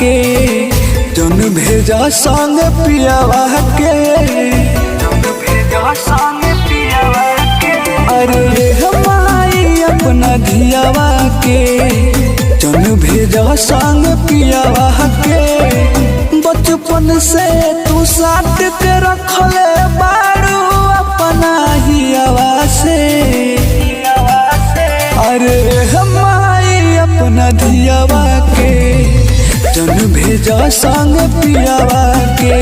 के जन भेजा संग पियावा के अरे हमारी अपना धियावा के जन भेजा संग पियावा के बचपन से तू साथ के रखले बारू अपना हियावा से अरे हमारी अपना धियावा के जन भेजा संग पियावा के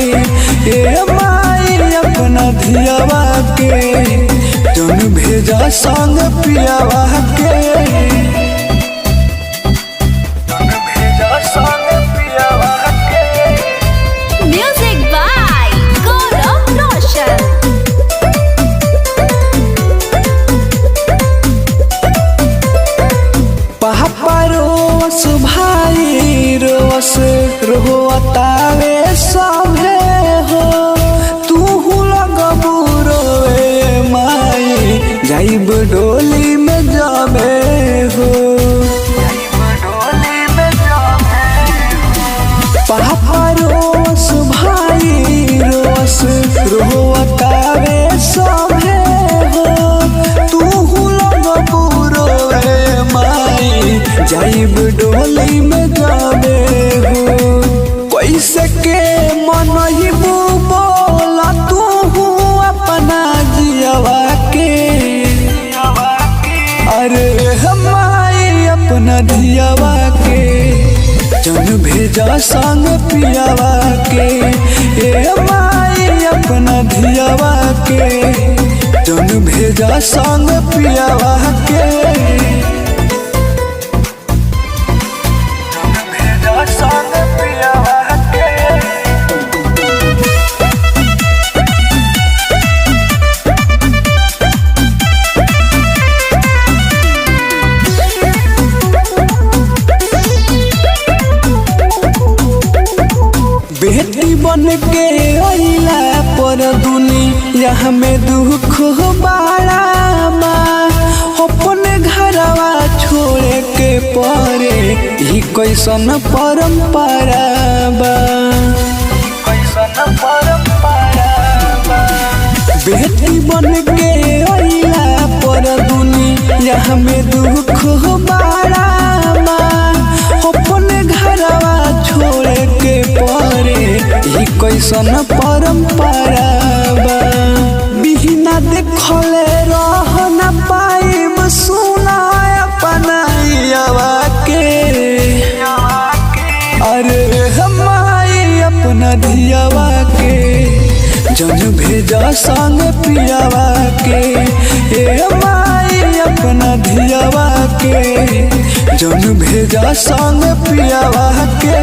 हमारी अपना धियावा के जन भेजा संग पियावा के Music by Gaurav Roshan. पापा रोस भाई रोस रोतावे सभे हो तू लगबू रोए माई जाइब डोली में जाबे हो पापा रोस भाई रोस रोतावे सभे हो तू लगबू रोए माई जाइब डोली में जाबे हो कैसे के मन ही बोला तू अपना जियावा के अरे हमारी अपना धियावा के जन भेजा संग पियावा के हमारी अपना धियावा के जन भेजा संग पियावा के बेटी बन के अइला पर दुनिया में दुख बाड़ा बा अपने घरवा छोड़े के परे ही कैसन परंपरा बा बेटी बन के अइला पर दुनिया में दुख बाड़ा बा अपने घरवा छोड़े के परे ही कैसन परंपरा बा बिना देखले रह न पाइब सुना अपना हियावा के अरे हमारी अपना धियावा के जन भेजा संग पियावा के हमारी अपना धियावा के जन भेजा संग पियावा के